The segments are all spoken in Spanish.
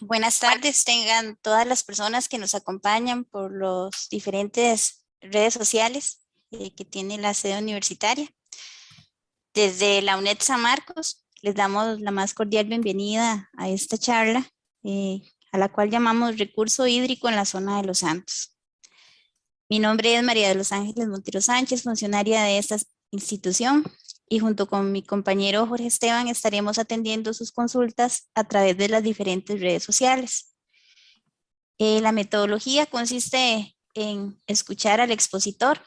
Buenas tardes, tengan todas las personas que nos acompañan por los diferentes redes sociales que tiene la sede universitaria. Desde la UNED San Marcos les damos la más cordial bienvenida a esta charla, a la cual llamamos Recurso Hídrico en la Zona de Los Santos. Mi nombre es María de los Ángeles Montero Sánchez, funcionaria de esta institución, y junto con mi compañero Jorge Esteban estaremos atendiendo sus consultas a través de las diferentes redes sociales. La metodología consiste en escuchar al expositor.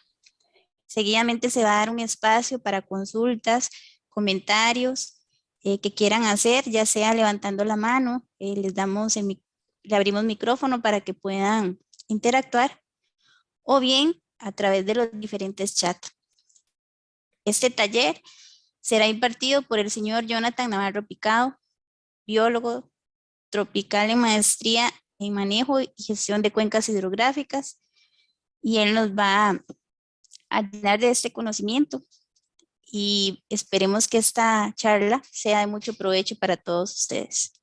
Seguidamente se va a dar un espacio para consultas, comentarios que quieran hacer, ya sea levantando la mano, le abrimos micrófono para que puedan interactuar, o bien a través de los diferentes chats. Este taller será impartido por el señor Jonathan Navarro Picado, biólogo tropical en maestría en manejo y gestión de cuencas hidrográficas, y él nos va a llenar de este conocimiento y esperemos que esta charla sea de mucho provecho para todos ustedes.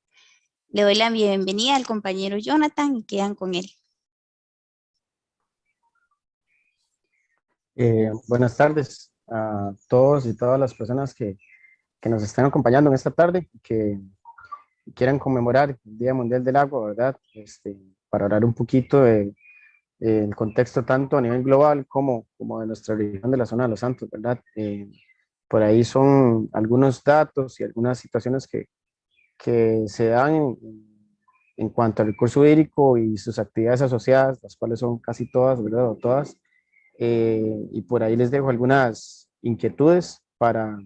Le doy la bienvenida al compañero Jonathan y quedan con él. Buenas tardes a todos y todas las personas que nos están acompañando en esta tarde, que quieran conmemorar el Día Mundial del Agua, ¿verdad? Para hablar un poquito de el contexto tanto a nivel global como de nuestra región de la zona de Los Santos, ¿verdad? Por ahí son algunos datos y algunas situaciones que se dan en cuanto al recurso hídrico y sus actividades asociadas, las cuales son casi todas, ¿verdad? O todas. Y por ahí les dejo algunas inquietudes para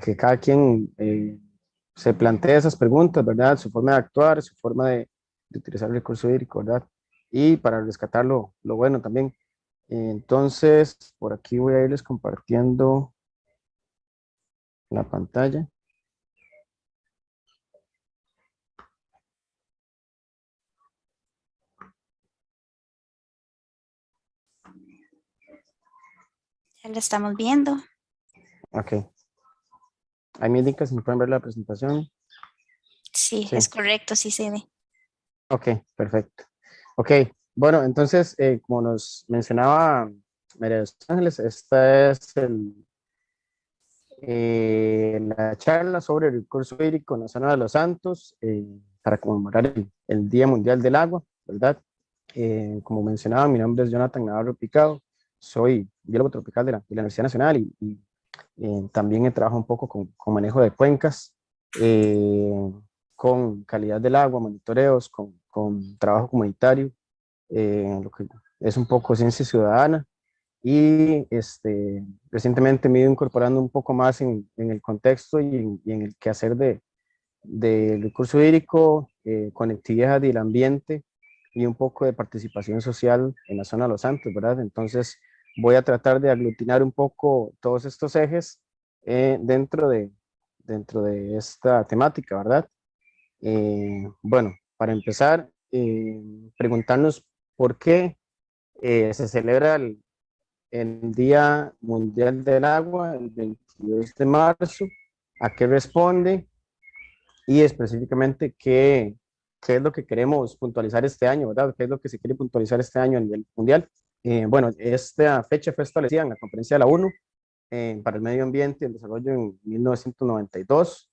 que cada quien se plantee esas preguntas, ¿verdad? Su forma de actuar, su forma de utilizar el recurso hídrico, ¿verdad? Y para rescatar lo bueno también. Entonces, por aquí voy a irles compartiendo la pantalla. Ya lo estamos viendo. Ok. Ahí me indica si me pueden ver la presentación. Sí, Sí. es correcto, sí se ve. Ok, perfecto. Ok, bueno, entonces, como nos mencionaba María de los Ángeles, esta es la charla sobre el recurso hídrico en la zona de Los Santos para conmemorar el Día Mundial del Agua, ¿verdad? Como mencionaba, mi nombre es Jonathan Navarro Picado, soy biólogo tropical de la Universidad Nacional y también he trabajado un poco con manejo de cuencas, eh, con calidad del agua, monitoreos, con trabajo comunitario, lo que es un poco ciencia ciudadana y recientemente me he ido incorporando un poco más en el contexto y en el quehacer del recurso hídrico, conectividad del ambiente y un poco de participación social en la zona de Los Santos, ¿verdad? Entonces voy a tratar de aglutinar un poco todos estos ejes dentro de esta temática, ¿verdad? Bueno, para empezar, preguntarnos por qué se celebra el Día Mundial del Agua, el 22 de marzo, a qué responde y específicamente qué es lo que queremos puntualizar este año, ¿verdad? ¿Qué es lo que se quiere puntualizar este año a nivel mundial? Bueno, esta fecha fue establecida en la conferencia de la ONU para el medio ambiente y el desarrollo en 1992.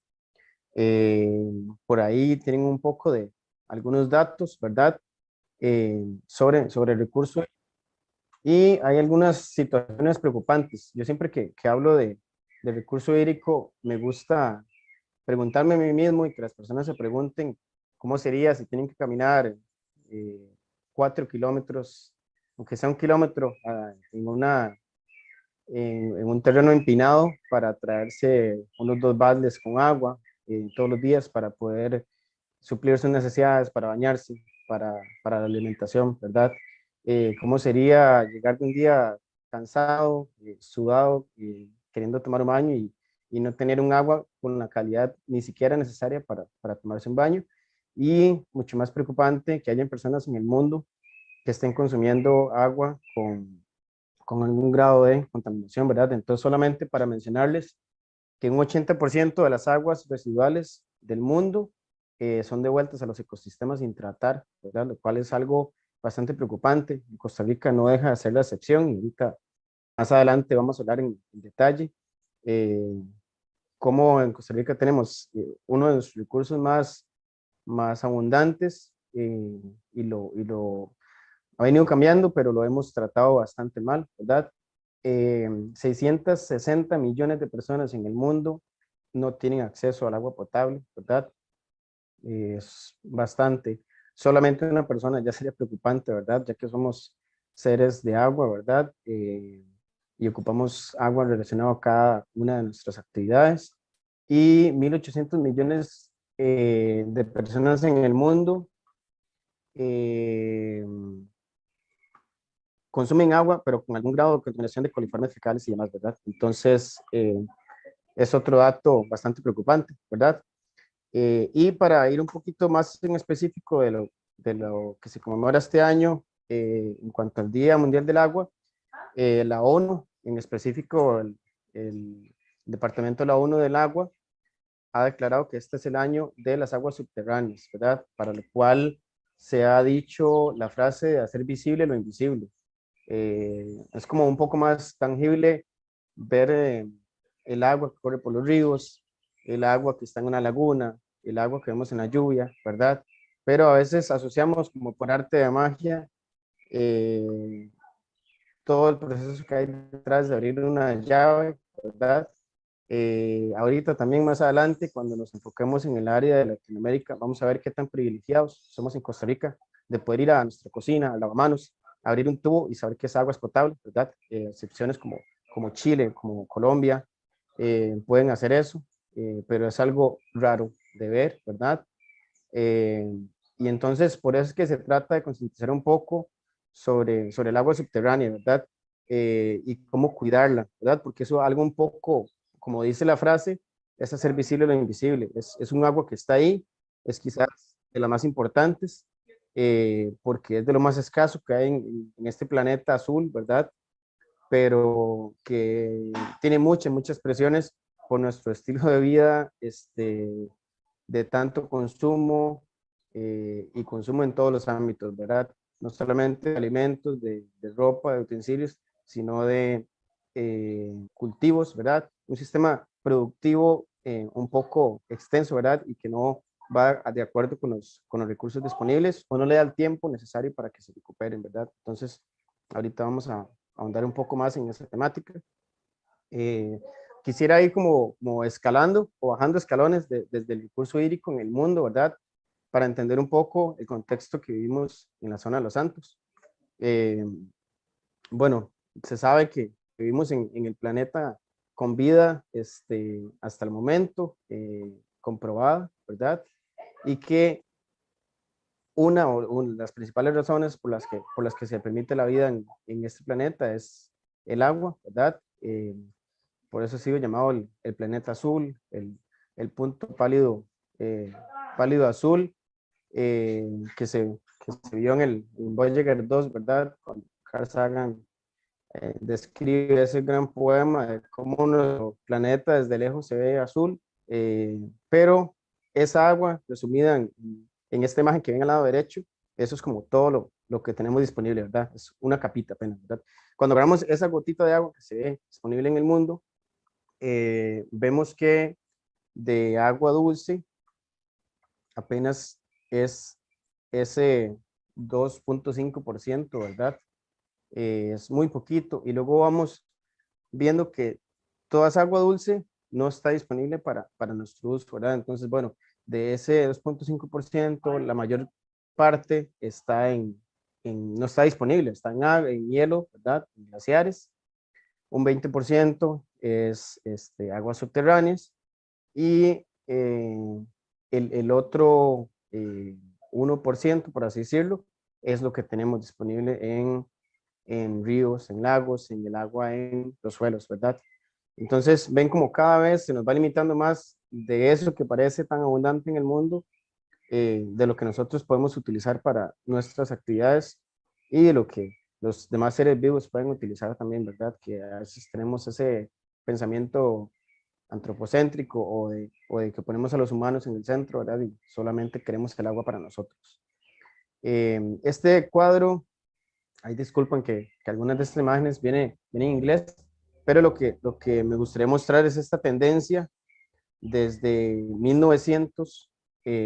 Por ahí tienen un poco de algunos datos, ¿verdad? Sobre el recurso y hay algunas situaciones preocupantes. Yo siempre que hablo de recurso hídrico, me gusta preguntarme a mí mismo y que las personas se pregunten cómo sería si tienen que caminar 4 kilómetros, aunque sea un kilómetro, en un terreno empinado para traerse unos 2 baldes con agua todos los días para poder suplir sus necesidades, para bañarse, para la alimentación, ¿verdad? ¿Cómo sería llegar de un día cansado, sudado, queriendo tomar un baño y no tener un agua con la calidad ni siquiera necesaria para tomarse un baño? Y mucho más preocupante que hayan personas en el mundo que estén consumiendo agua con algún grado de contaminación, ¿verdad? Entonces, solamente para mencionarles que un 80% de las aguas residuales del mundo son devueltas a los ecosistemas sin tratar, ¿verdad? Lo cual es algo bastante preocupante. Costa Rica no deja de ser la excepción y ahorita más adelante vamos a hablar en detalle eh, cómo en Costa Rica tenemos uno de los recursos más abundantes y lo ha venido cambiando, pero lo hemos tratado bastante mal, ¿verdad? 660 millones de personas en el mundo no tienen acceso al agua potable, ¿verdad? Es bastante. Solamente una persona ya sería preocupante, ¿verdad? Ya que somos seres de agua, ¿verdad? Y ocupamos agua relacionada a cada una de nuestras actividades. Y 1.800 millones de personas en el mundo eh, consumen agua, pero con algún grado de contaminación de coliformes fecales y demás, ¿verdad? Entonces, es otro dato bastante preocupante, ¿verdad? Y para ir un poquito más en específico de lo que se conmemora este año, en cuanto al Día Mundial del Agua, la ONU, en específico el Departamento de la ONU del Agua, ha declarado que este es el año de las aguas subterráneas, ¿verdad? Para lo cual se ha dicho la frase de hacer visible lo invisible. Es como un poco más tangible ver el agua que corre por los ríos, el agua que está en una laguna, el agua que vemos en la lluvia, ¿verdad? Pero a veces asociamos como por arte de magia eh, todo el proceso que hay detrás de abrir una llave, ¿verdad? Ahorita también más adelante, cuando nos enfoquemos en el área de Latinoamérica, vamos a ver qué tan privilegiados somos en Costa Rica de poder ir a nuestra cocina, al lavamanos, abrir un tubo y saber que esa agua es potable, ¿verdad? Excepciones como Chile, como Colombia, pueden hacer eso, pero es algo raro de ver, ¿verdad? Eh, y entonces, por eso es que se trata de concientizar un poco sobre el agua subterránea, ¿verdad? Y cómo cuidarla, ¿verdad? Porque eso algo un poco, como dice la frase, es hacer visible lo invisible. Es un agua que está ahí, es quizás de las más importantes, porque es de lo más escaso que hay en este planeta azul, ¿verdad? Pero que tiene muchas presiones por nuestro estilo de vida, de tanto consumo y consumo en todos los ámbitos, ¿verdad? No solamente de alimentos, de ropa, de utensilios, sino de cultivos, ¿verdad? Un sistema productivo un poco extenso, ¿verdad? Y que no va de acuerdo con los recursos disponibles o no le da el tiempo necesario para que se recuperen, ¿verdad? Entonces, ahorita vamos a ahondar un poco más en esa temática. Eh, Quisiera ir como escalando o bajando escalones desde el recurso hídrico en el mundo, ¿verdad? Para entender un poco el contexto que vivimos en la zona de los Santos. Eh, bueno, se sabe que vivimos en el planeta con vida hasta el momento, comprobada, ¿verdad? Y que las principales razones por las que se permite la vida en este planeta es el agua, ¿verdad? Por eso ha sido llamado el planeta azul, el punto eh, pálido azul, que se vio en Voyager 2, ¿verdad? Cuando Carl Sagan describe ese gran poema de cómo nuestro planeta desde lejos se ve azul, pero esa agua resumida en esta imagen que ven al lado derecho, eso es como todo lo que tenemos disponible, ¿verdad? Es una capita apenas, ¿verdad? Cuando agarramos esa gotita de agua que se ve disponible en el mundo, vemos que de agua dulce apenas es ese 2,5%, ¿verdad? Es muy poquito. Y luego vamos viendo que toda esa agua dulce no está disponible para nuestro uso, ¿verdad? Entonces, bueno, de ese 2,5%, la mayor parte está no está disponible, está en hielo, ¿verdad? En glaciares. Un 20% es aguas subterráneas y el otro 1%, por así decirlo, es lo que tenemos disponible en ríos, en lagos, en el agua, en los suelos, ¿verdad? Entonces ven como cada vez se nos va limitando más de eso que parece tan abundante en el mundo, de lo que nosotros podemos utilizar para nuestras actividades y de lo que los demás seres vivos pueden utilizar también, ¿verdad? Que a veces tenemos ese pensamiento antropocéntrico o de que ponemos a los humanos en el centro, ¿verdad? Y solamente queremos el agua para nosotros. Este cuadro, ahí disculpan que algunas de estas imágenes vienen en inglés, pero lo que me gustaría mostrar es esta tendencia desde 1900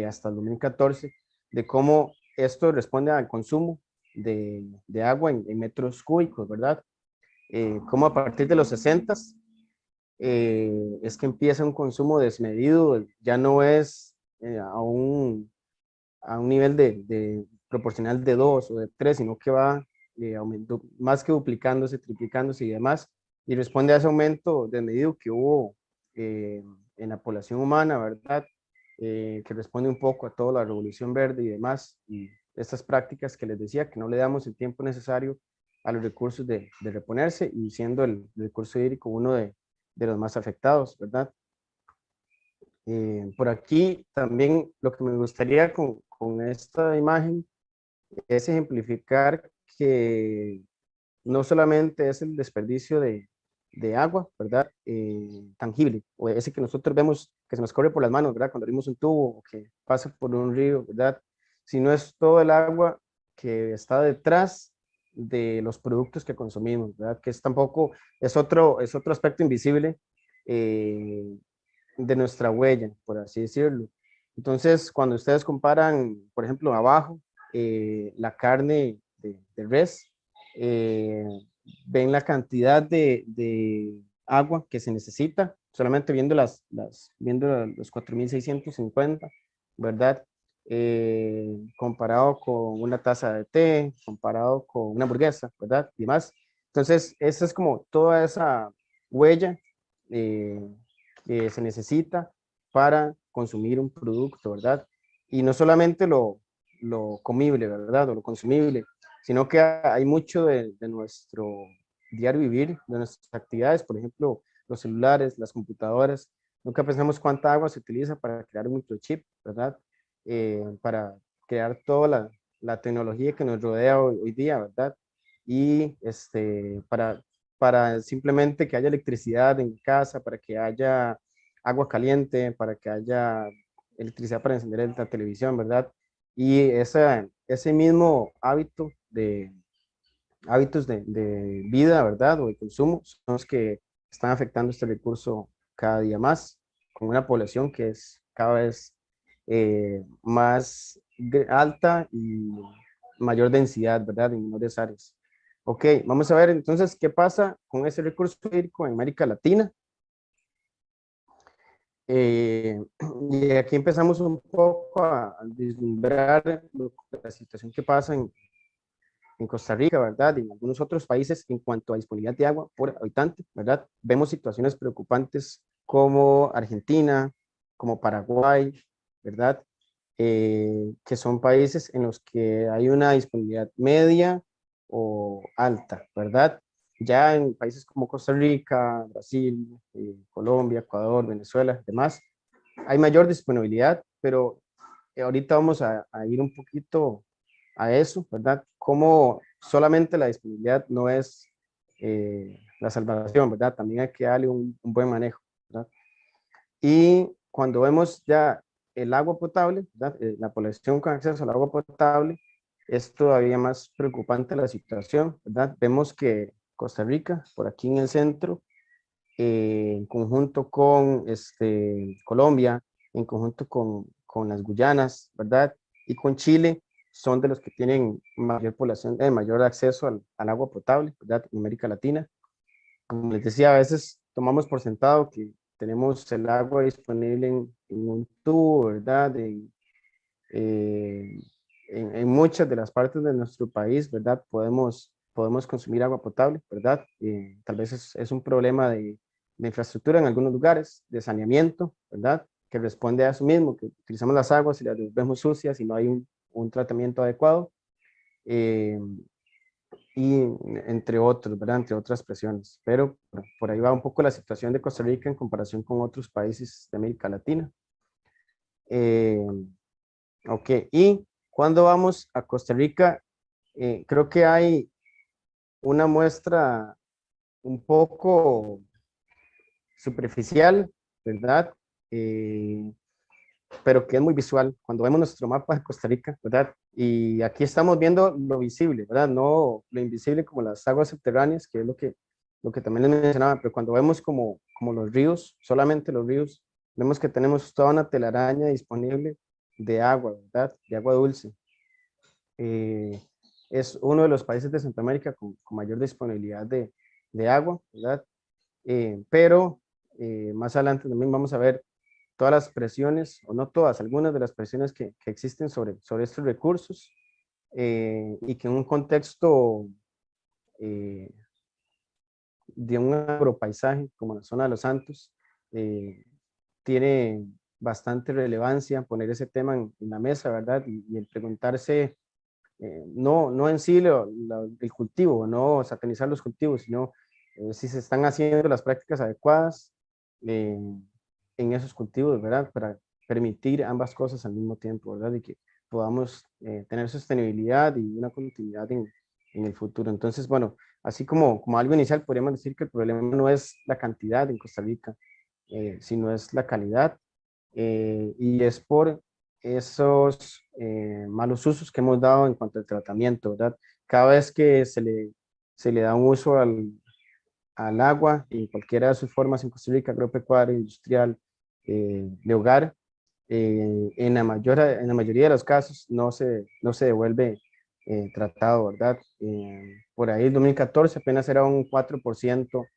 hasta el 2014, de cómo esto responde al consumo de agua en metros cúbicos, ¿verdad? Cómo a partir de los 60 es que empieza un consumo desmedido, ya no es a un nivel de proporcional de 2 o de 3, sino que va más que duplicándose, triplicándose y demás, y responde a ese aumento desmedido que hubo en la población humana, ¿verdad? Que responde un poco a toda la revolución verde y demás, y estas prácticas que les decía, que no le damos el tiempo necesario a los recursos de reponerse, y siendo el recurso hídrico uno de los más afectados, ¿verdad? Por aquí también lo que me gustaría con esta imagen es ejemplificar que no solamente es el desperdicio de agua, ¿verdad? Tangible, o ese que nosotros vemos que se nos corre por las manos, ¿verdad? Cuando abrimos un tubo o que pasa por un río, ¿verdad? Sino es todo el agua que está detrás de los productos que consumimos, ¿verdad? Que es tampoco, es otro aspecto invisible eh, de nuestra huella, por así decirlo. Entonces, cuando ustedes comparan, por ejemplo, abajo, la carne de res, eh, ven la cantidad de agua que se necesita, solamente viendo, viendo los 4.650, ¿verdad? Comparado con una taza de té, comparado con una hamburguesa, ¿verdad? Y más. Entonces, esa es como toda esa huella eh, que se necesita para consumir un producto, ¿verdad? Y no solamente lo comible, ¿verdad? O lo consumible, sino que hay mucho de nuestro diario vivir, de nuestras actividades, por ejemplo, los celulares, las computadoras. Nunca pensamos cuánta agua se utiliza para crear un microchip, ¿verdad? Para crear toda la tecnología que nos rodea hoy día, ¿verdad? Y para simplemente que haya electricidad en casa, para que haya agua caliente, para que haya electricidad para encender la televisión, ¿verdad? Y ese mismo hábitos de vida, ¿verdad? O de consumo, son los que están afectando este recurso cada día más, con una población que es cada vez más alta y mayor densidad, ¿verdad? En menores áreas. Ok, vamos a ver entonces qué pasa con ese recurso hídrico en América Latina. Eh, y aquí empezamos un poco a vislumbrar la situación que pasa en Costa Rica, ¿verdad? Y en algunos otros países en cuanto a disponibilidad de agua por habitante, ¿verdad? Vemos situaciones preocupantes como Argentina, como Paraguay, ¿verdad? Que son países en los que hay una disponibilidad media o alta, ¿verdad? Ya en países como Costa Rica, Brasil, Colombia, Ecuador, Venezuela, demás, hay mayor disponibilidad, pero ahorita vamos a ir un poquito a eso, ¿verdad? Como solamente la disponibilidad no es la salvación, ¿verdad? También hay que darle un buen manejo, ¿verdad? Y cuando vemos ya el agua potable, ¿verdad? La población con acceso al agua potable, es todavía más preocupante la situación, ¿verdad? Vemos que Costa Rica, por aquí en el centro, en conjunto con Colombia, en conjunto con las Guyanas, ¿verdad? Y con Chile, son de los que tienen mayor población, mayor acceso al agua potable, ¿verdad? En América Latina. Como les decía, a veces tomamos por sentado que tenemos el agua disponible en un tubo, ¿verdad? Eh, en muchas de las partes de nuestro país, ¿verdad? Podemos consumir agua potable, ¿verdad? Tal vez es un problema de infraestructura en algunos lugares, de saneamiento, ¿verdad? Que responde a eso mismo, que utilizamos las aguas y las vemos sucias y no hay un tratamiento adecuado. Eh, y entre otros, ¿verdad? Entre otras presiones. Pero por ahí va un poco la situación de Costa Rica en comparación con otros países de América Latina. Eh, ok, y cuando vamos a Costa Rica, creo que hay una muestra un poco superficial ¿verdad? Pero que es muy visual. Cuando vemos nuestro mapa de Costa Rica, ¿verdad? Y aquí estamos viendo lo visible, ¿verdad? No lo invisible como las aguas subterráneas, que es lo que también les mencionaba, pero cuando vemos como los ríos, solamente los ríos, vemos que tenemos toda una telaraña disponible de agua, ¿verdad? De agua dulce. Es uno de los países de Centroamérica con mayor disponibilidad de agua, ¿verdad? Pero más adelante también vamos a ver todas las presiones, o no todas, algunas de las presiones que existen sobre estos recursos y que en un contexto eh, de un agropaisaje como la zona de Los Santos, tiene bastante relevancia poner ese tema en la mesa, ¿verdad? Y el preguntarse, no en sí el cultivo, no satanizar los cultivos, sino si se están haciendo las prácticas adecuadas eh, en esos cultivos, ¿verdad? Para permitir ambas cosas al mismo tiempo, ¿verdad? Y que podamos tener sostenibilidad y una continuidad en el futuro. Entonces, bueno, así como algo inicial, podríamos decir que el problema no es la cantidad en Costa Rica, sino es la calidad y es por esos malos usos que hemos dado en cuanto al tratamiento, ¿verdad? Cada vez que se le da un uso al agua en cualquiera de sus formas en Costa Rica, agropecuaria, industrial, de hogar, en la mayoría de los casos no se devuelve tratado, ¿verdad? Por ahí en 2014 apenas era un 4%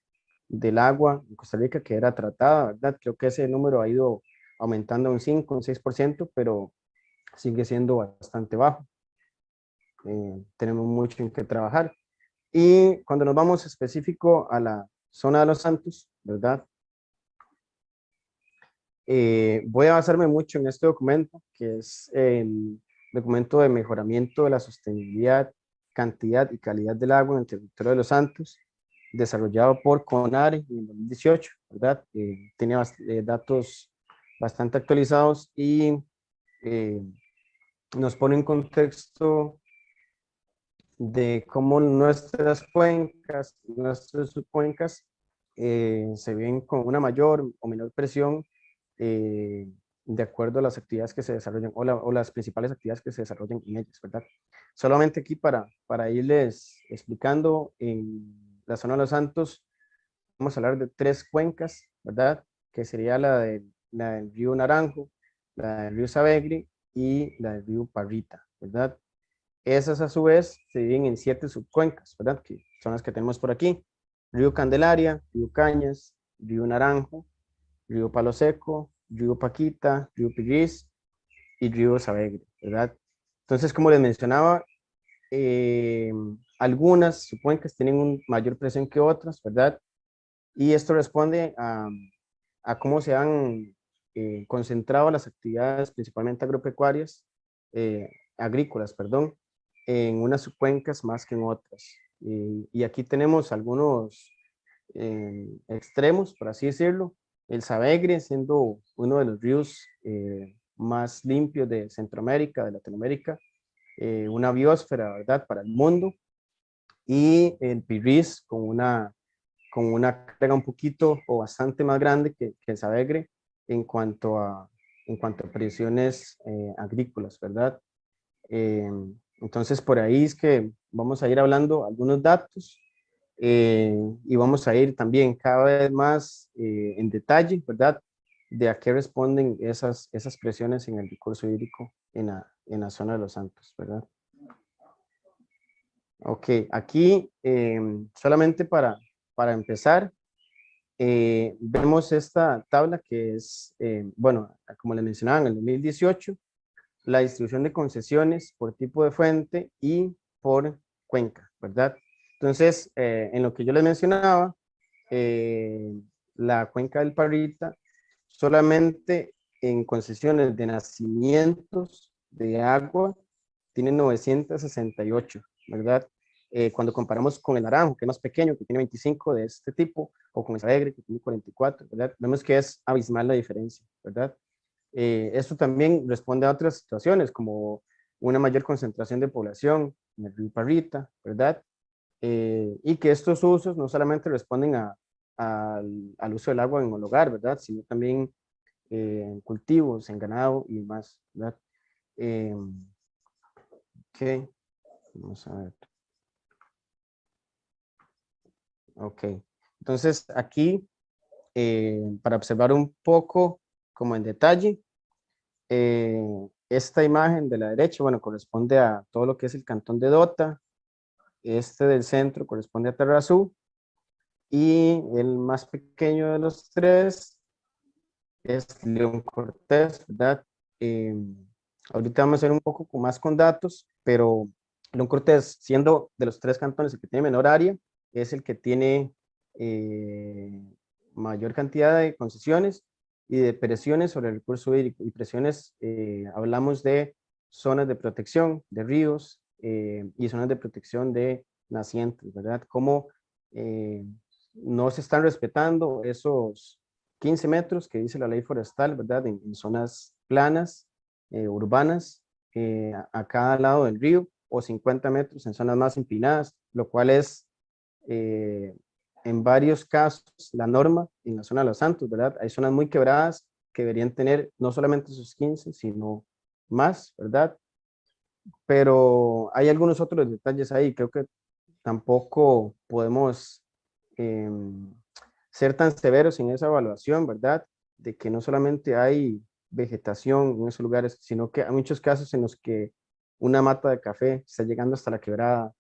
del agua en Costa Rica que era tratada, ¿verdad? Creo que ese número ha ido aumentando un 5, un 6%, pero sigue siendo bastante bajo. Tenemos mucho en que trabajar. Y cuando nos vamos específico a la zona de Los Santos, ¿verdad? Voy a basarme mucho en este documento, que es el documento de mejoramiento de la sostenibilidad, cantidad y calidad del agua en el territorio de Los Santos, desarrollado por CONARE en 2018, ¿verdad? Tiene datos bastante actualizados y eh, nos pone en contexto de cómo nuestras subcuencas se ven con una mayor o menor presión eh, de acuerdo a las actividades que se desarrollan o las principales actividades que se desarrollan en ellas, ¿verdad? Solamente aquí para irles explicando, en la zona de Los Santos vamos a hablar de tres cuencas, ¿verdad? Que sería la del río Naranjo, la del río Savegre y la del río Parrita, ¿verdad? Esas a su vez se dividen en 7 subcuencas, ¿verdad? Que son las que tenemos por aquí. Río Candelaria, río Cañas, río Naranjo, río Palo Seco, río Paquita, río Pigris y río Savegre, ¿verdad? Entonces, como les mencionaba, eh, algunas subcuencas tienen una mayor presión que otras, ¿verdad? Y esto responde a cómo se han concentrado las actividades, principalmente agropecuarias, agrícolas, perdón, en unas subcuencas más que en otras. Y aquí tenemos algunos extremos, por así decirlo. El Savegre siendo uno de los ríos más limpios de Centroamérica, de Latinoamérica, una biosfera, ¿verdad?, para el mundo. Y el Pirís con una carga un poquito o bastante más grande que el Savegre en cuanto en cuanto a presiones agrícolas, ¿verdad? Eh, entonces, por ahí es que vamos a ir hablando algunos datos y vamos a ir también cada vez más en detalle, ¿verdad? De a qué responden esas presiones en el recurso hídrico en la zona de Los Santos, ¿verdad? Ok, aquí solamente para empezar, vemos esta tabla que es, bueno, como les mencionaba, en el 2018, la distribución de concesiones por tipo de fuente y por cuenca, ¿verdad? Entonces, en lo que yo les mencionaba, eh, la cuenca del Parrita, solamente en concesiones de nacimientos de agua, tiene 968, ¿verdad? Cuando comparamos con el Naranjo, que es más pequeño, que tiene 25 de este tipo, o con el Alegre, que tiene 44, ¿verdad? Vemos que es abismal la diferencia, ¿verdad? Esto también responde a otras situaciones, como una mayor concentración de población en el río Parrita, ¿verdad? Y que estos usos no solamente responden al uso del agua en el hogar, ¿verdad? Sino también en cultivos, en ganado y más, ¿verdad? Eh, ok, vamos a ver. Ok, entonces aquí, para observar un poco como en detalle, esta imagen de la derecha, bueno, corresponde a todo lo que es el cantón de Dota, este del centro corresponde a Tarrazú, y el más pequeño de los tres es León Cortés, ¿verdad? Eh, Ahorita vamos a ver un poco más con datos, pero León Cortés, siendo de los tres cantones el que tiene menor área, es el que tiene eh, mayor cantidad de concesiones y de presiones sobre el recurso hídrico. Y presiones, hablamos de zonas de protección de ríos y zonas de protección de nacientes, ¿verdad? Como no se están respetando esos 15 metros que dice la ley forestal, ¿verdad? En zonas planas, urbanas, a cada lado del río, o 50 metros en zonas más empinadas, lo cual es eh, en varios casos la norma en la zona de Los Santos, ¿verdad? Hay zonas muy quebradas que deberían tener no solamente esos 15, sino más, ¿verdad? Pero hay algunos otros detalles ahí, creo que tampoco podemos ser tan severos en esa evaluación, ¿verdad? De que no solamente hay vegetación en esos lugares, sino que hay muchos casos en los que una mata de café está llegando hasta la quebrada,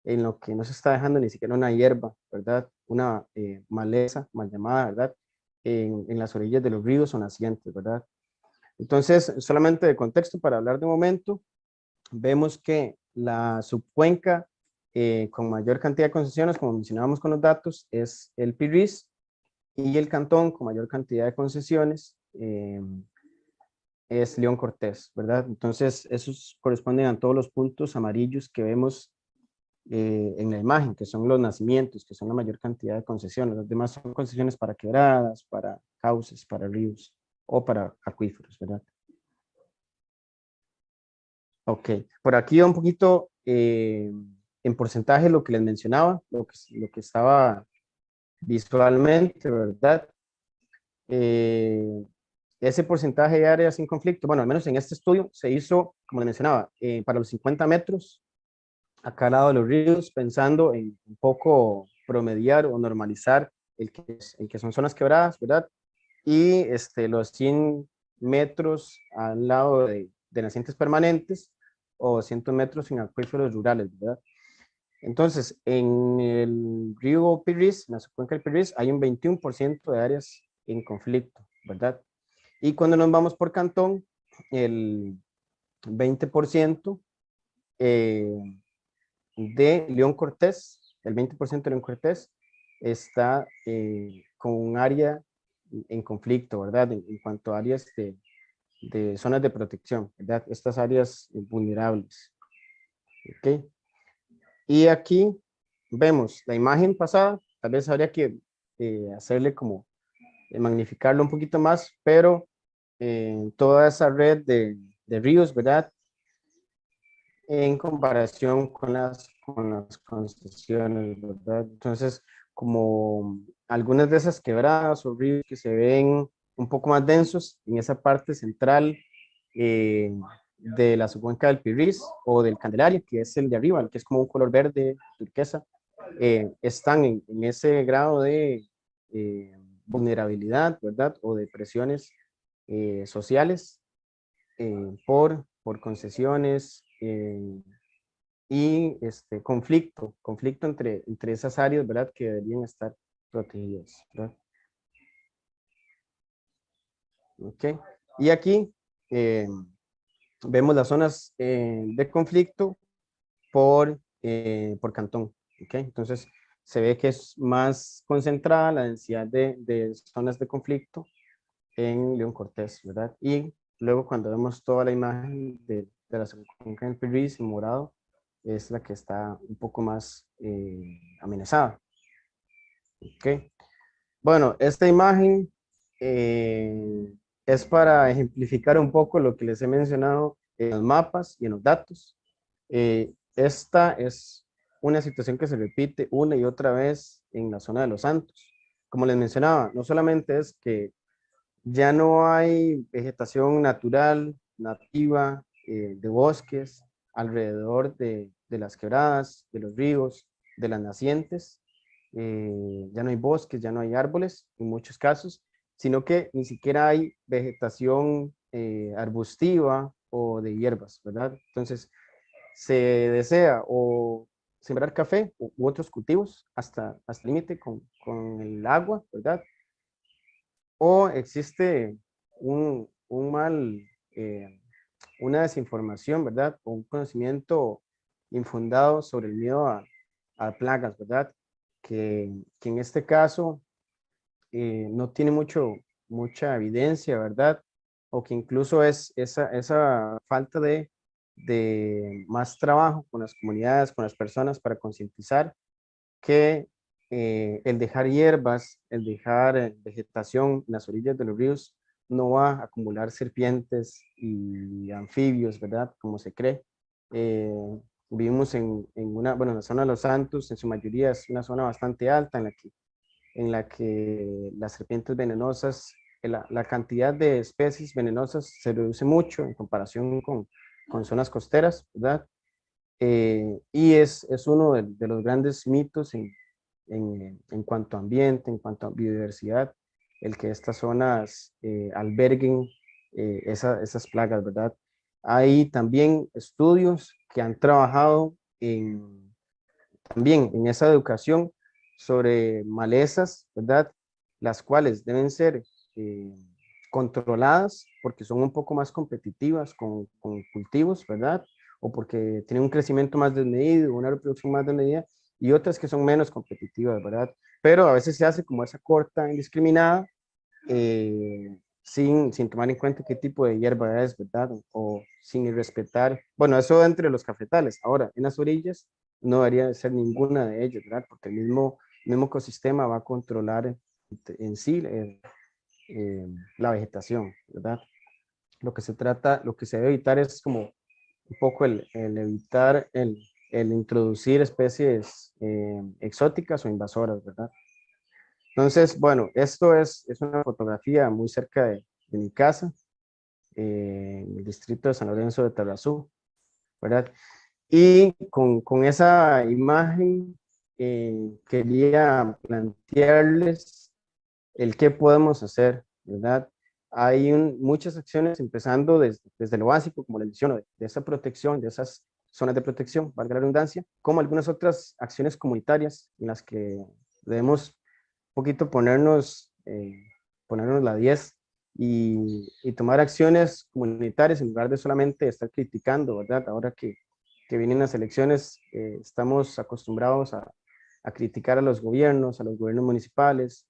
en lo que no se está dejando ni siquiera una hierba, ¿verdad? Una maleza, mal llamada, ¿verdad? En las orillas de los ríos o nacientes, ¿verdad? Entonces, solamente de contexto para hablar de momento, vemos que la subcuenca con mayor cantidad de concesiones, como mencionábamos con los datos, es el PIRIS, y el cantón con mayor cantidad de concesiones es León Cortés, ¿verdad? Entonces, esos corresponden a todos los puntos amarillos que vemos en la imagen, que son los nacimientos, que son la mayor cantidad de concesiones. Los demás son concesiones para quebradas, para cauces, para ríos o para acuíferos, ¿verdad? Ok, por aquí un poquito en porcentaje lo que les mencionaba, lo que estaba visualmente, ¿verdad? Eh, Ese porcentaje de áreas sin conflicto, bueno, al menos en este estudio se hizo, como les mencionaba, para los 50 metros a cada lado de los ríos, pensando en un poco promediar o normalizar el que son zonas quebradas, ¿verdad? Y los 100 metros al lado de nacientes permanentes o 200 metros en acuíferos rurales, ¿verdad? Entonces, en el río Pirís, en la subcuenca del Pirís, hay un 21% de áreas en conflicto, ¿verdad? Y cuando nos vamos por cantón, el 20% eh, de León Cortés, el 20% de León Cortés está con un área en conflicto, ¿verdad? En cuanto a áreas de zonas de protección, ¿verdad? Estas áreas vulnerables, ¿ok? Y aquí vemos la imagen pasada, tal vez habría que hacerle como magnificarlo un poquito más, pero toda esa red de ríos, ¿verdad? En comparación con las concesiones, ¿verdad? Entonces, como algunas de esas quebradas o ríos que se ven un poco más densos en esa parte central eh, de la subcuenca del Pirís o del Candelaria, que es el de arriba, el que es como un color verde turquesa, están en ese grado de vulnerabilidad, ¿verdad? O de presiones sociales por concesiones y conflicto entre esas áreas, ¿verdad? Que deberían estar protegidas, ¿verdad? Ok. Y aquí eh, vemos las zonas de conflicto por cantón, ¿ok? Entonces se ve que es más concentrada la densidad de zonas de conflicto en León Cortés, ¿verdad? Y luego cuando vemos toda la imagen de la cuenca del Pirís en morado, es la que está un poco más amenazada, ¿ok? Bueno, esta imagen es para ejemplificar un poco lo que les he mencionado en los mapas y en los datos. Esta es una situación que se repite una y otra vez en la zona de Los Santos. como les mencionaba, no solamente es que ya no hay vegetación natural, nativa, de bosques alrededor de las quebradas, de los ríos, de las nacientes. Ya no hay bosques, ya no hay árboles en muchos casos, sino que ni siquiera hay vegetación arbustiva o de hierbas, ¿verdad? Entonces, se desea o sembrar café u otros cultivos hasta el límite con el agua, ¿verdad? O existe un mal, eh, una desinformación, ¿verdad? O un conocimiento infundado sobre el miedo a plagas, ¿verdad? Que en este caso no tiene mucha evidencia, ¿verdad? O que incluso es esa falta de más trabajo con las comunidades, con las personas para concientizar que el dejar hierbas, el dejar vegetación en las orillas de los ríos no va a acumular serpientes y anfibios, ¿verdad? Como se cree. Eh, Vivimos bueno, en la zona de Los Santos, en su mayoría es una zona bastante alta en la que las serpientes venenosas, la cantidad de especies venenosas se reduce mucho en comparación con zonas costeras, ¿verdad? Y es uno de los grandes mitos en cuanto a ambiente, en cuanto a biodiversidad, el que estas zonas alberguen esas plagas, ¿verdad? Hay también estudios que han trabajado también en esa educación sobre malezas, ¿verdad? Las cuales deben ser eh, controladas porque son un poco más competitivas con cultivos, ¿verdad? O porque tienen un crecimiento más desmedido, una reproducción más desmedida, y otras que son menos competitivas, ¿verdad? Pero a veces se hace como esa corta indiscriminada, sin tomar en cuenta qué tipo de hierba es, ¿verdad? O sin respetar, bueno, eso entre los cafetales. Ahora, en las orillas no debería ser ninguna de ellas, ¿verdad? Porque el mismo ecosistema va a controlar en sí la vegetación, ¿verdad? Lo que se debe evitar es como un poco el evitar el introducir especies exóticas o invasoras, ¿verdad? Entonces, bueno, esto es una fotografía muy cerca de mi casa, en el distrito de San Lorenzo de Tarrazú, ¿verdad? Y con esa imagen quería plantearles el qué podemos hacer, ¿verdad? Hay muchas acciones empezando desde lo básico, como les menciono, de esa protección, de esas zonas de protección, valga la redundancia, como algunas otras acciones comunitarias en las que debemos un poquito ponernos la 10 y tomar acciones comunitarias en lugar de solamente estar criticando, ¿verdad? Ahora que vienen las elecciones, estamos acostumbrados a criticar a los gobiernos municipales,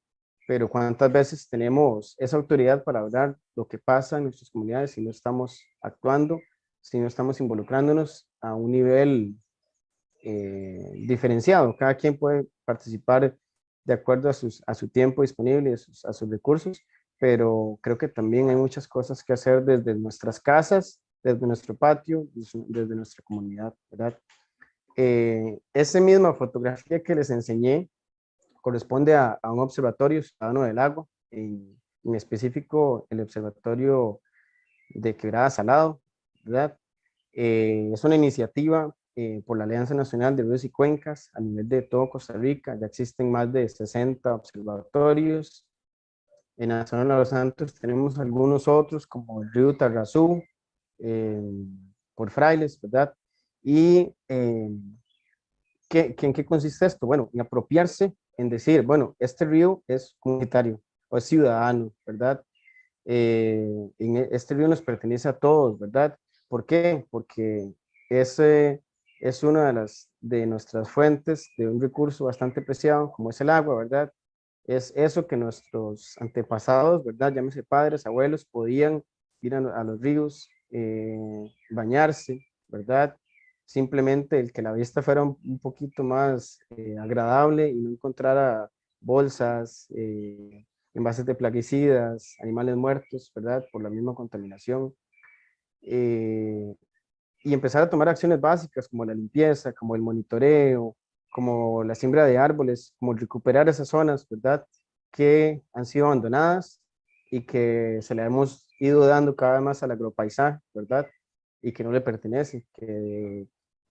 pero ¿cuántas veces tenemos esa autoridad para hablar lo que pasa en nuestras comunidades si no estamos actuando, si no estamos involucrándonos a un nivel diferenciado? Cada quien puede participar de acuerdo a su tiempo disponible y a sus recursos, pero creo que también hay muchas cosas que hacer desde nuestras casas, desde nuestro patio, desde nuestra comunidad, ¿verdad? Esa misma fotografía que les enseñé corresponde a un observatorio ciudadano del agua, en específico el observatorio de Quebrada Salado, ¿verdad? Es una iniciativa por la Alianza Nacional de Ríos y Cuencas a nivel de todo Costa Rica. Ya existen más de 60 observatorios. En la zona de Los Santos tenemos algunos otros, como el río Tarrazú, eh, por Frailes, ¿verdad? Y ¿en qué consiste esto? Bueno, en apropiarse, en decir, bueno, este río es comunitario o es ciudadano, ¿verdad? Este río nos pertenece a todos, ¿verdad? ¿Por qué? Porque ese es una de nuestras fuentes de un recurso bastante preciado, como es el agua, ¿verdad? Es eso que nuestros antepasados, ¿verdad? Llámese padres, abuelos, podían ir a los ríos, bañarse, ¿verdad? Simplemente el que la vista fuera un poquito más agradable y no encontrara bolsas, envases de plaguicidas, animales muertos, ¿verdad? Por la misma contaminación. eh, y empezar a tomar acciones básicas como la limpieza, como el monitoreo, como la siembra de árboles, como recuperar esas zonas, ¿verdad? que han sido abandonadas y que se le hemos ido dando cada vez más al agropaisaje, ¿verdad? Y que no le pertenece, que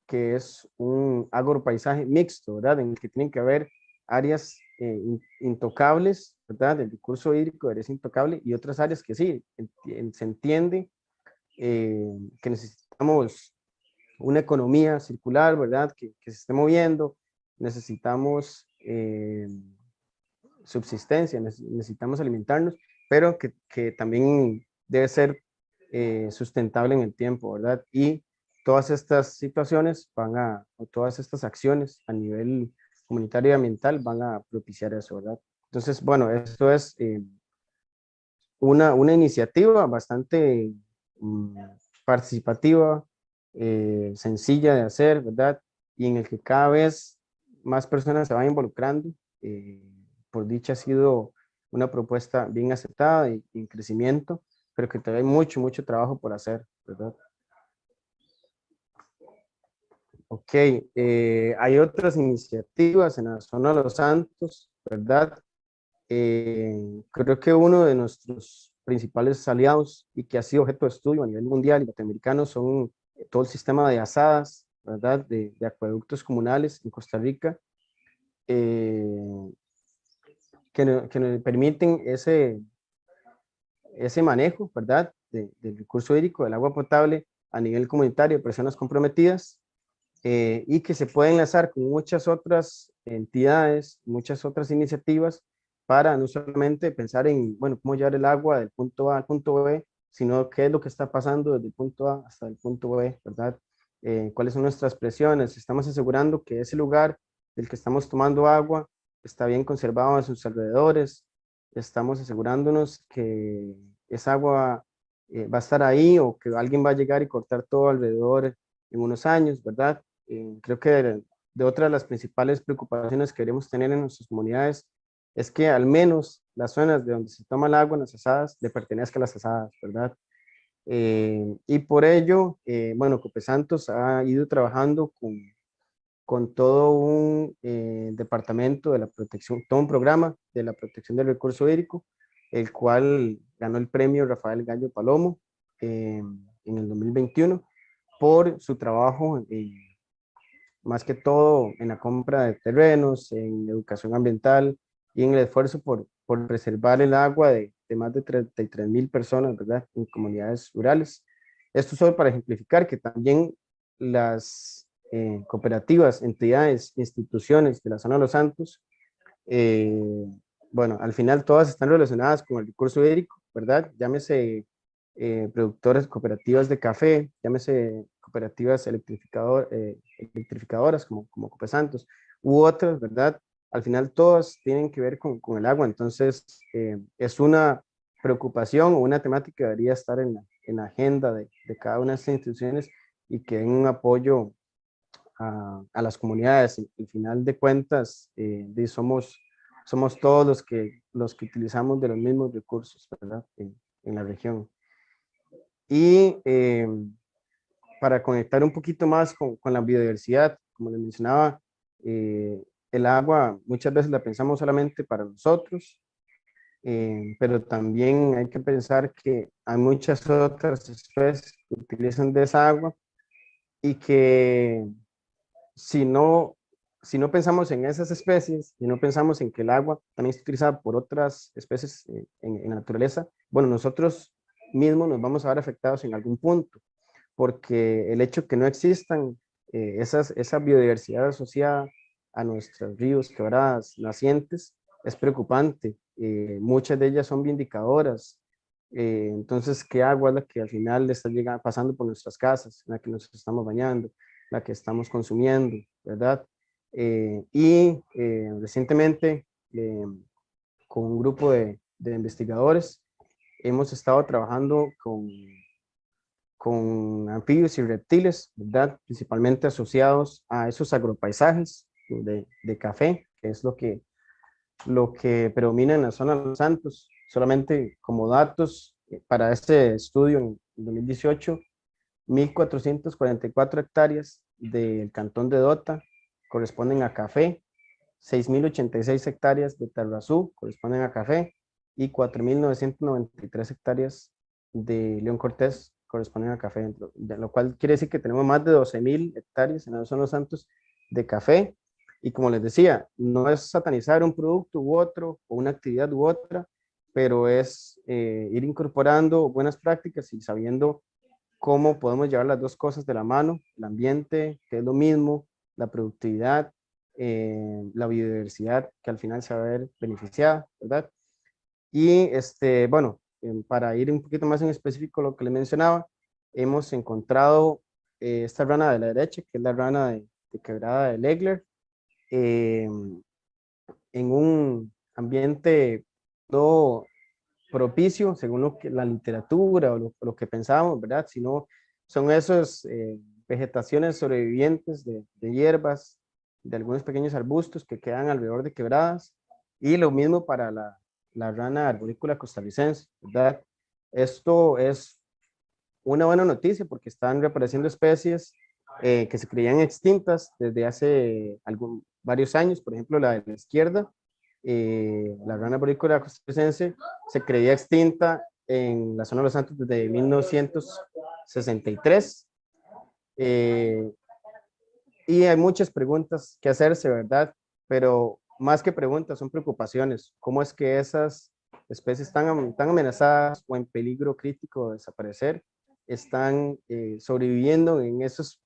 es un agropaisaje mixto, ¿verdad? En el que tienen que haber áreas intocables, ¿verdad? El recurso hídrico es intocable y otras áreas que sí, se entiende que necesitamos una economía circular, ¿verdad? Que se esté moviendo, necesitamos subsistencia, necesitamos alimentarnos, pero que también debe ser sustentable en el tiempo, ¿verdad? Y todas estas situaciones o todas estas acciones a nivel comunitario y ambiental van a propiciar eso, ¿verdad? Entonces, bueno, esto es una iniciativa bastante mm, participativa, sencilla de hacer, ¿verdad? Y en el que cada vez más personas se van involucrando. eh, por dicha ha sido una propuesta bien aceptada y en crecimiento, pero que todavía hay mucho, mucho trabajo por hacer, ¿verdad? Ok, hay otras iniciativas en la zona de Los Santos, ¿verdad? Creo que uno de nuestros principales aliados y que ha sido objeto de estudio a nivel mundial y latinoamericano son todo el sistema de asadas, ¿verdad? De acueductos comunales en Costa Rica, eh, que nos permiten ese manejo, ¿verdad? Del recurso hídrico, del agua potable a nivel comunitario, personas comprometidas, y que se puede enlazar con muchas otras entidades, muchas otras iniciativas para no solamente pensar en, bueno, cómo llevar el agua del punto A al punto B, sino qué es lo que está pasando desde el punto A hasta el punto B, ¿verdad? Cuáles son nuestras presiones, estamos asegurando que ese lugar del que estamos tomando agua está bien conservado en sus alrededores, estamos asegurándonos que esa agua va a estar ahí o que alguien va a llegar y cortar todo alrededor en unos años, ¿verdad? Creo que de otra de las principales preocupaciones que queremos tener en nuestras comunidades es que al menos las zonas de donde se toma el agua en las asadas le pertenezca a las asadas, ¿verdad? Y por ello, bueno, Cope Santos ha ido trabajando con todo un departamento de la protección, todo un programa de la protección del recurso hídrico, el cual ganó el premio Rafael Gallo Palomo en el 2021 por su trabajo más que todo en la compra de terrenos, en educación ambiental y en el esfuerzo por preservar el agua de más de 33.000 personas, ¿verdad? En comunidades rurales. Esto solo para ejemplificar que también las cooperativas, entidades, instituciones de la zona de Los Santos, eh, bueno, al final todas están relacionadas con el recurso hídrico, ¿verdad? Llámese productores, cooperativas de café, llámese cooperativas electrificadoras como Cope Santos, u otras, ¿verdad? Al final todas tienen que ver con el agua, entonces es una preocupación o una temática que debería estar en la agenda de cada una de estas instituciones y que den un apoyo a las comunidades. Al final de cuentas, somos todos los que utilizamos de los mismos recursos, ¿verdad? En la región. Y para conectar un poquito más con la biodiversidad, como les mencionaba, el agua muchas veces la pensamos solamente para nosotros, pero también hay que pensar que hay muchas otras especies que utilizan de esa agua y que si no, si no pensamos en esas especies y no pensamos en que el agua también es utilizada por otras especies en la naturaleza, bueno, nosotros mismos nos vamos a ver afectados en algún punto, porque el hecho que no existan esa biodiversidad asociada a nuestros ríos, quebradas, nacientes, es preocupante. Muchas de ellas son vindicadoras. Entonces, ¿qué agua es la que al final está llegando, pasando por nuestras casas, la que nos estamos bañando, la que estamos consumiendo, ¿verdad? Recientemente, con un grupo de investigadores, hemos estado trabajando con anfibios y reptiles, ¿verdad? Principalmente asociados a esos agropaisajes de café, que es lo que predomina en la zona de Los Santos. Solamente como datos, para este estudio en 2018, 1.444 hectáreas del cantón de Dota corresponden a café, 6.086 hectáreas de Tarrazú corresponden a café y 4.993 hectáreas de León Cortés corresponden a café, de lo cual quiere decir que tenemos más de 12.000 hectáreas en Son los Santos de café. Y como les decía, no es satanizar un producto u otro o una actividad u otra, pero es ir incorporando buenas prácticas y sabiendo cómo podemos llevar las dos cosas de la mano, el ambiente, que es lo mismo, la productividad, la biodiversidad, que al final se va a ver beneficiada, ¿verdad? Y bueno, para ir un poquito más en específico lo que les mencionaba, hemos encontrado esta rana de la derecha, que es la rana de quebrada de Legler, eh, en un ambiente todo propicio, según lo que la literatura o lo que pensamos, ¿verdad? Sino son esos vegetaciones sobrevivientes de hierbas, de algunos pequeños arbustos que quedan alrededor de quebradas, y lo mismo para la rana arborícola costarricense, ¿verdad? Esto es una buena noticia porque están reapareciendo especies que se creían extintas desde hace varios años. Por ejemplo, la de la izquierda, la rana arborícola costarricense, se creía extinta en la zona de Los Santos desde 1963. Y hay muchas preguntas que hacerse, ¿verdad? Pero más que preguntas, son preocupaciones. ¿Cómo es que esas especies tan amenazadas o en peligro crítico de desaparecer están sobreviviendo en esos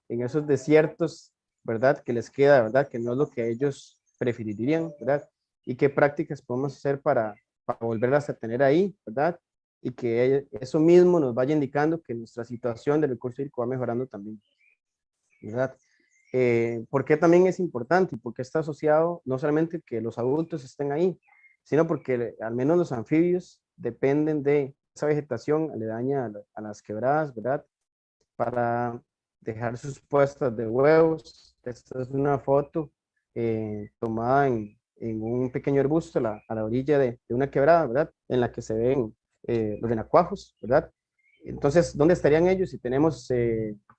desiertos, ¿verdad? Que les queda, ¿verdad? Que no es lo que ellos preferirían, ¿verdad? Y qué prácticas podemos hacer para volverlas a tener ahí, ¿verdad? Y que eso mismo nos vaya indicando que nuestra situación de recurso hídrico va mejorando también, ¿verdad? ¿Por qué también es importante y por qué está asociado no solamente que los adultos estén ahí, sino porque al menos los anfibios dependen de esa vegetación aledaña a las quebradas, ¿verdad? Para dejar sus puestas de huevos. Esta es una foto tomada en un pequeño arbusto a la orilla de una quebrada, ¿verdad? En la que se ven los renacuajos, ¿verdad? Entonces, ¿dónde estarían ellos si tenemos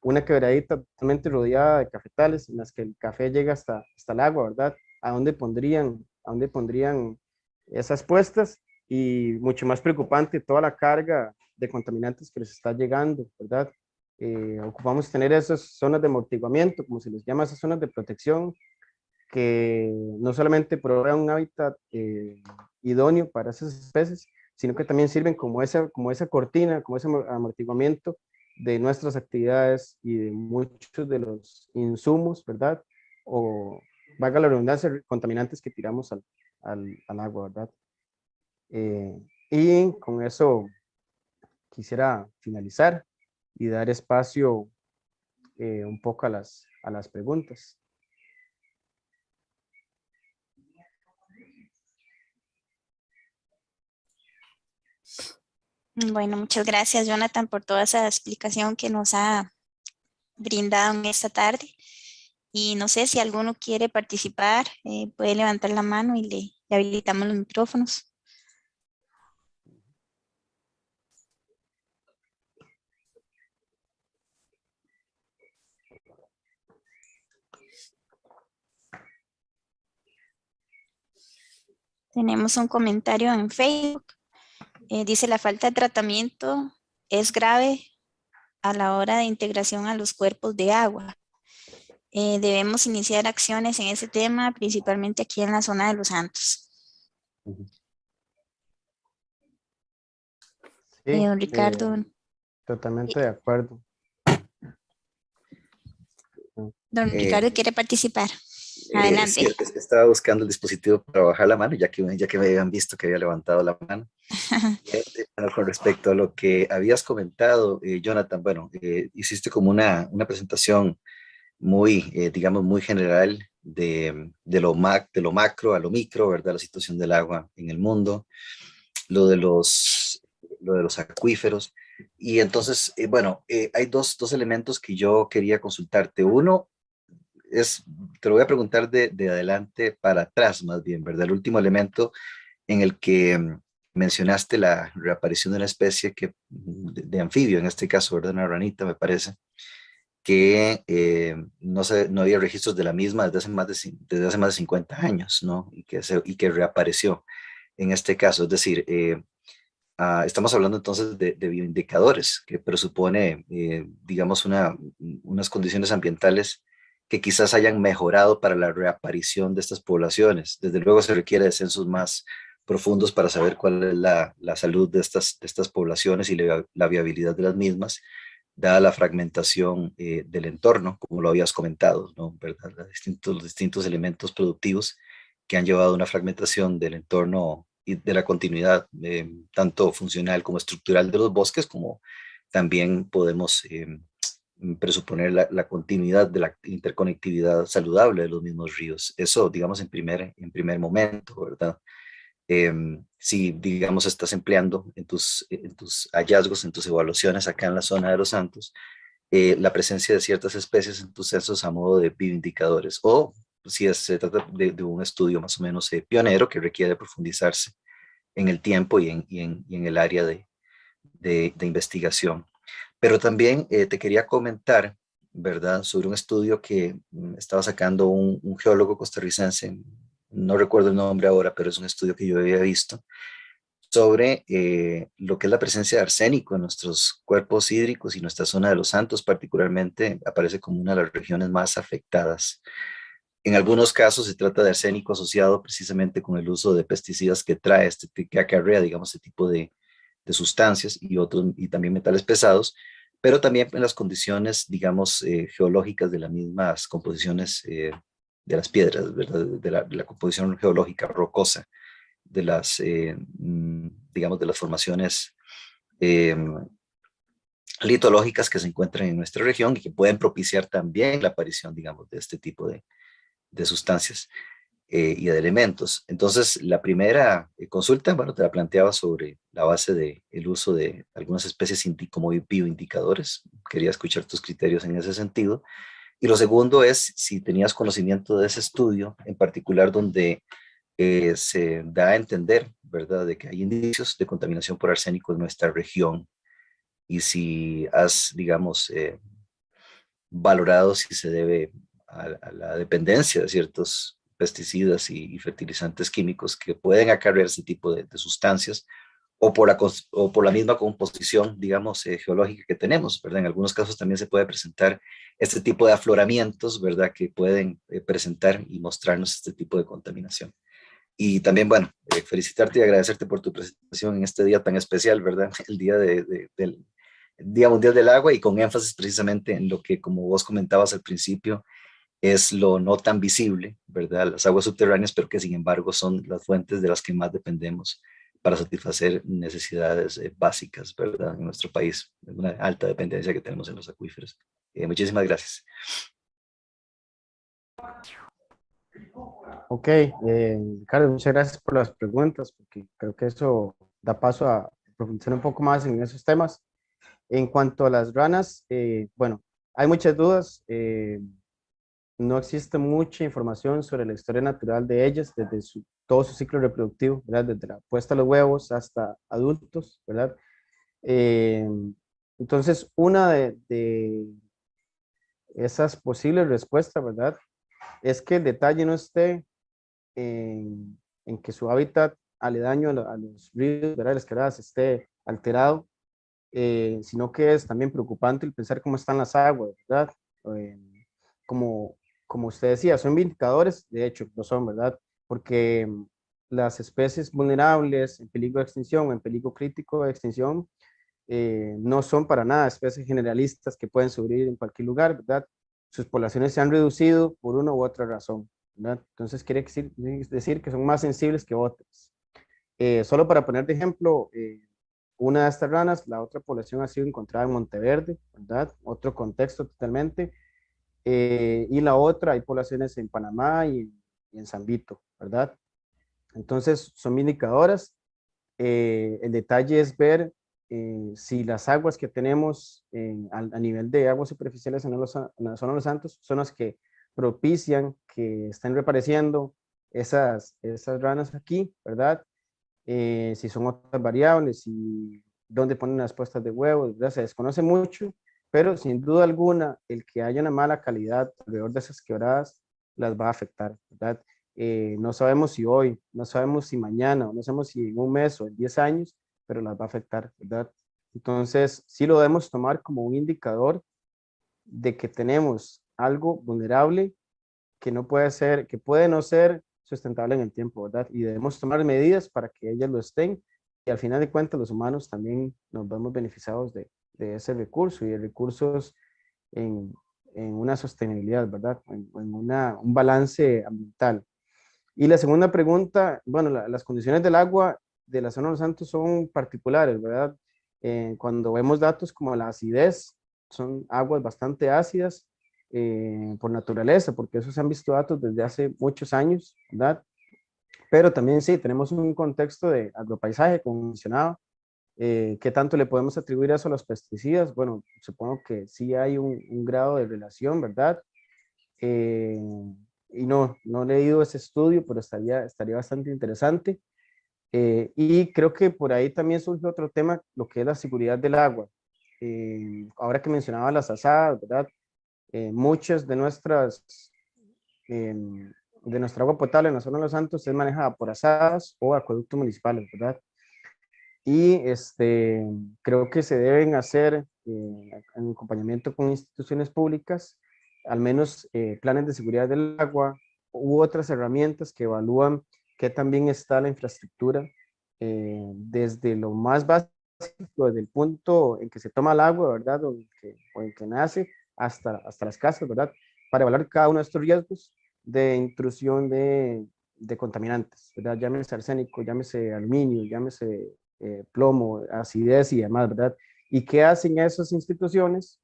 una quebradita totalmente rodeada de cafetales en las que el café llega hasta el agua, ¿verdad? A dónde pondrían esas puestas? Y mucho más preocupante, toda la carga de contaminantes que les está llegando, ¿verdad? Ocupamos tener esas zonas de amortiguamiento, como se les llama, esas zonas de protección, que no solamente proveen un hábitat idóneo para esas especies, sino que también sirven como esa cortina, como ese amortiguamiento de nuestras actividades y de muchos de los insumos, ¿verdad? O, valga la redundancia, contaminantes que tiramos al agua, ¿verdad? Y con eso quisiera finalizar y dar espacio un poco a las preguntas. Bueno, muchas gracias, Jonathan, por toda esa explicación que nos ha brindado en esta tarde. Y no sé si alguno quiere participar, puede levantar la mano y le habilitamos los micrófonos. Tenemos un comentario en Facebook. Dice: la falta de tratamiento es grave a la hora de integración a los cuerpos de agua. Debemos iniciar acciones en ese tema, principalmente aquí en la zona de Los Santos. Sí, Don Ricardo. totalmente de acuerdo. Don Ricardo quiere participar. Sí, Adelante. estaba buscando el dispositivo para bajar la mano, ya que me habían visto que había levantado la mano. Bueno, con respecto a lo que habías comentado, Jonathan, bueno, hiciste como una presentación muy, digamos, muy general de lo macro a lo micro, ¿verdad? La situación del agua en el mundo, lo de lo de los acuíferos. Y entonces, bueno, hay dos elementos que yo quería consultarte. Uno te lo voy a preguntar de adelante para atrás, más bien, ¿verdad? El último elemento en el que mencionaste la reaparición de una especie de anfibio, en este caso, ¿verdad? Una ranita, me parece, que no había registros de la misma desde hace más de 50 años, ¿no? Y que reapareció en este caso. Es decir, estamos hablando entonces de bioindicadores, que presupone, digamos, unas condiciones ambientales que quizás hayan mejorado para la reaparición de estas poblaciones. Desde luego se requiere de censos más profundos para saber cuál es la salud de estas poblaciones y la viabilidad de las mismas, dada la fragmentación del entorno, como lo habías comentado, ¿no? ¿Verdad? Los distintos elementos productivos que han llevado a una fragmentación del entorno y de la continuidad, tanto funcional como estructural de los bosques, como también podemos presuponer la continuidad de la interconectividad saludable de los mismos ríos. Eso, digamos, en primer momento, ¿verdad? Si, digamos, estás empleando en tus hallazgos, en tus evaluaciones acá en la zona de Los Santos, la presencia de ciertas especies en tus censos a modo de bioindicadores, o si se trata de un estudio más o menos pionero que requiere profundizarse en el tiempo y en el área de investigación. Pero también te quería comentar, ¿verdad?, sobre un estudio que estaba sacando un geólogo costarricense, no recuerdo el nombre ahora, pero es un estudio que yo había visto, sobre lo que es la presencia de arsénico en nuestros cuerpos hídricos y nuestra zona de Los Santos particularmente aparece como una de las regiones más afectadas. En algunos casos se trata de arsénico asociado precisamente con el uso de pesticidas que trae que acarrea, digamos, este tipo de sustancias y también metales pesados, pero también en las condiciones, digamos, geológicas de las mismas composiciones de las piedras, ¿verdad? De la composición geológica rocosa digamos, de las formaciones eh, litológicas que se encuentran en nuestra región y que pueden propiciar también la aparición, digamos, de este tipo de sustancias y de elementos. Entonces, la primera consulta, bueno, te la planteaba sobre la base del uso de algunas especies como bioindicadores. Quería escuchar tus criterios en ese sentido. Y lo segundo es si tenías conocimiento de ese estudio, en particular donde se da a entender, ¿verdad?, de que hay indicios de contaminación por arsénico en nuestra región y si has, digamos, valorado si se debe a la dependencia de ciertos pesticidas y fertilizantes químicos que pueden acarrear ese tipo de sustancias o por la misma composición, digamos, geológica que tenemos, ¿verdad? En algunos casos también se puede presentar este tipo de afloramientos, ¿verdad?, que pueden presentar y mostrarnos este tipo de contaminación. Y también, bueno, felicitarte y agradecerte por tu presentación en este día tan especial, ¿verdad? El día del Día Mundial del Agua y con énfasis precisamente en lo que, como vos comentabas al principio, es lo no tan visible, ¿verdad? Las aguas subterráneas, pero que sin embargo son las fuentes de las que más dependemos para satisfacer necesidades básicas, ¿verdad? En nuestro país, una alta dependencia que tenemos en los acuíferos. Muchísimas gracias. Ok, Ricardo, muchas gracias por las preguntas, porque creo que eso da paso a profundizar un poco más en esos temas. En cuanto a las ranas, bueno, hay muchas dudas. No existe mucha información sobre la historia natural de ellas desde todo su ciclo reproductivo, ¿verdad? Desde la puesta de los huevos hasta adultos, ¿verdad? Eh, entonces, una de esas posibles respuestas, ¿verdad? Es que el detalle no esté en que su hábitat aledaño a los ríos, ¿verdad? Las quebradas esté alterado, sino que es también preocupante el pensar cómo están las aguas, ¿verdad? Eh, como, como usted decía, son indicadores, de hecho, lo son, ¿verdad? Porque las especies vulnerables en peligro de extinción o en peligro crítico de extinción no son para nada especies generalistas que pueden sobrevivir en cualquier lugar, ¿verdad? Sus poblaciones se han reducido por una u otra razón, ¿verdad? Entonces quiere decir que son más sensibles que otras. Solo para poner de ejemplo, una de estas ranas, la otra población ha sido encontrada en Monteverde, ¿verdad? Otro contexto totalmente. Y la otra, hay poblaciones en Panamá y en San Vito, ¿verdad? Entonces, son indicadoras. El detalle es ver si las aguas que tenemos a nivel de aguas superficiales en la zona de Los Santos son las que propician que estén reapareciendo esas ranas aquí, ¿verdad? Si son otras variables y dónde ponen las puestas de huevos, ¿verdad? Se desconoce mucho, pero sin duda alguna, el que haya una mala calidad alrededor de esas quebradas las va a afectar, ¿verdad? No sabemos si hoy, no sabemos si mañana, no sabemos si en un mes o en 10 años, pero las va a afectar, ¿verdad? Entonces, sí lo debemos tomar como un indicador de que tenemos algo vulnerable que no puede ser, que puede no ser sustentable en el tiempo, ¿verdad? Y debemos tomar medidas para que ellas lo estén. Y al final de cuentas, los humanos también nos vemos beneficiados de ese recurso y de recursos en, en una sostenibilidad, ¿verdad? En un balance ambiental. Y la segunda pregunta, bueno, las condiciones del agua de la zona de los Santos son particulares, ¿verdad? Cuando vemos datos como la acidez, son aguas bastante ácidas por naturaleza, porque eso se han visto datos desde hace muchos años, ¿verdad? Pero también sí, tenemos un contexto de agropaisaje, como mencionaba. ¿Qué tanto le podemos atribuir eso a los pesticidas? Bueno, supongo que sí hay un grado de relación, ¿verdad? Eh, y no he leído ese estudio, pero estaría bastante interesante. Y creo que por ahí también surge otro tema, lo que es la seguridad del agua. Ahora que mencionaba las asadas, ¿verdad? Muchas de nuestra agua potable en la zona de Los Santos es manejada por asadas o acueductos municipales, ¿verdad? Y creo que se deben hacer en acompañamiento con instituciones públicas, al menos planes de seguridad del agua u otras herramientas que evalúan qué también está la infraestructura desde lo más básico, desde el punto en que se toma el agua, ¿verdad? O en que nace hasta las casas, ¿verdad? Para evaluar cada uno de estos riesgos de intrusión de contaminantes, ¿verdad? Llámese arsénico, llámese aluminio, llámese plomo, acidez y demás, ¿verdad? ¿Y qué hacen esas instituciones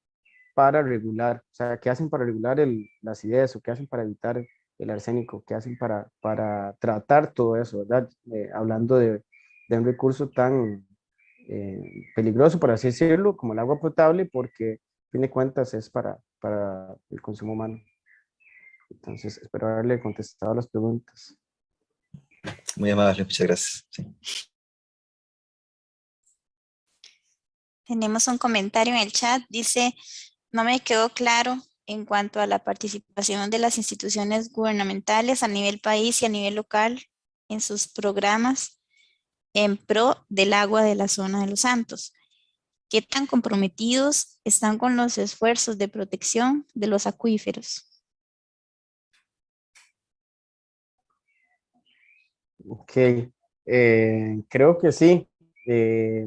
para regular? O sea, ¿qué hacen para regular la acidez o qué hacen para evitar el arsénico? ¿Qué hacen para tratar todo eso, ¿verdad? Hablando de un recurso tan peligroso, por así decirlo, como el agua potable, porque a fin de cuentas es para el consumo humano. Entonces, espero haberle contestado las preguntas. Muy amable, muchas gracias. Sí. Tenemos un comentario en el chat, dice, no me quedó claro en cuanto a la participación de las instituciones gubernamentales a nivel país y a nivel local en sus programas en pro del agua de la zona de Los Santos. ¿Qué tan comprometidos están con los esfuerzos de protección de los acuíferos? Ok, creo que sí. Eh,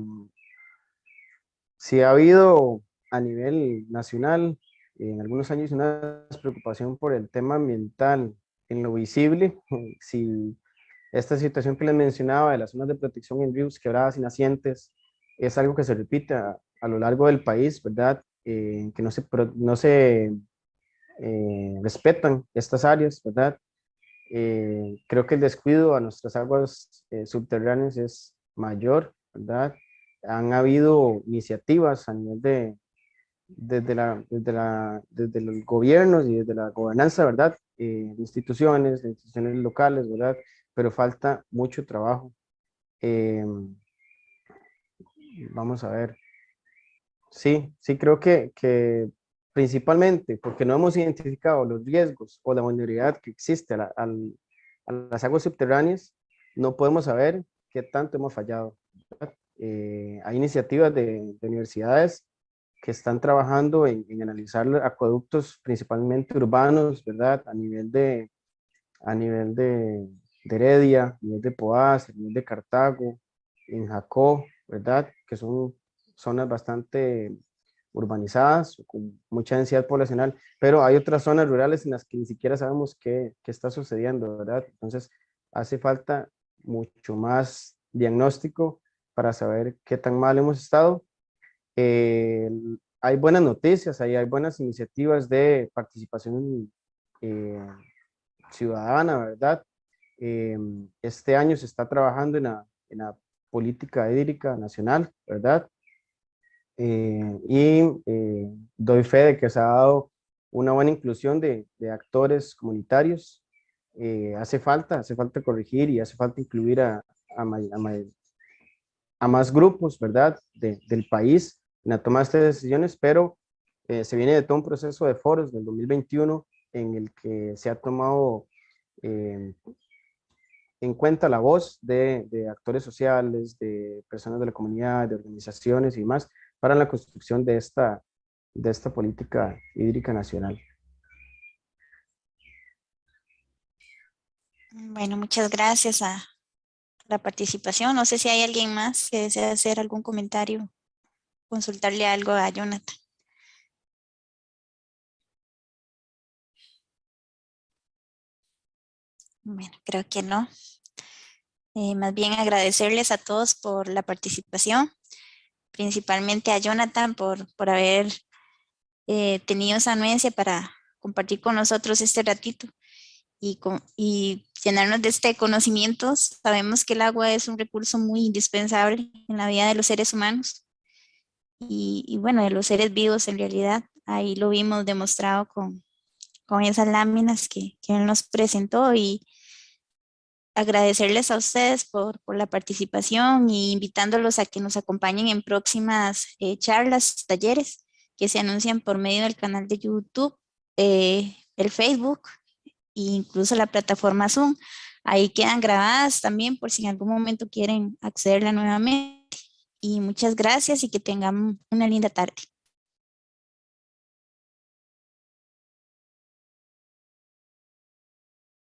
Sí ha habido a nivel nacional en algunos años una preocupación por el tema ambiental en lo visible. Si esta situación que les mencionaba de las zonas de protección en ríos, quebradas y nacientes es algo que se repite a lo largo del país, ¿verdad? Que no se respetan estas áreas, ¿verdad? Creo que el descuido a nuestras aguas subterráneas es mayor, ¿verdad? Han habido iniciativas a nivel desde los gobiernos y desde la gobernanza, ¿verdad? De instituciones locales, ¿verdad? Pero falta mucho trabajo. Eh, Vamos a ver. Sí, creo que principalmente porque no hemos identificado los riesgos o la vulnerabilidad que existe a las aguas subterráneas, no podemos saber qué tanto hemos fallado, ¿verdad? Hay iniciativas de universidades que están trabajando en analizar los acueductos principalmente urbanos, ¿verdad? A nivel de Heredia, a nivel de Poás, a nivel de Cartago, en Jacó, ¿verdad? Que son zonas bastante urbanizadas, con mucha densidad poblacional, pero hay otras zonas rurales en las que ni siquiera sabemos qué está sucediendo, ¿verdad? Entonces, hace falta mucho más diagnóstico para saber qué tan mal hemos estado. Eh, Hay buenas noticias, hay buenas iniciativas de participación eh, ciudadana, ¿verdad? Este año se está trabajando en la política hídrica nacional, ¿verdad? Doy fe de que se ha dado una buena inclusión de actores comunitarios. Hace falta corregir y hace falta incluir a más grupos, ¿verdad? Del país en la toma de estas decisiones, pero Se viene de todo un proceso de foros del 2021 en el que se ha tomado en cuenta la voz de actores sociales, de personas de la comunidad, de organizaciones y más para la construcción de esta política hídrica nacional. Bueno, muchas gracias a la participación. No sé si hay alguien más que desea hacer algún comentario, consultarle algo a Jonathan. Bueno, creo que no. Más bien agradecerles a todos por la participación, principalmente a Jonathan por haber tenido esa anuencia para compartir con nosotros este ratito y llenarnos de este conocimiento. Sabemos que el agua es un recurso muy indispensable en la vida de los seres humanos y bueno, de los seres vivos en realidad. Ahí lo vimos demostrado con esas láminas que él nos presentó y agradecerles a ustedes por la participación y invitándolos a que nos acompañen en próximas charlas, talleres que se anuncian por medio del canal de YouTube, el Facebook e incluso la plataforma Zoom. Ahí quedan grabadas también por si en algún momento quieren accederla nuevamente. Y muchas gracias y que tengan una linda tarde.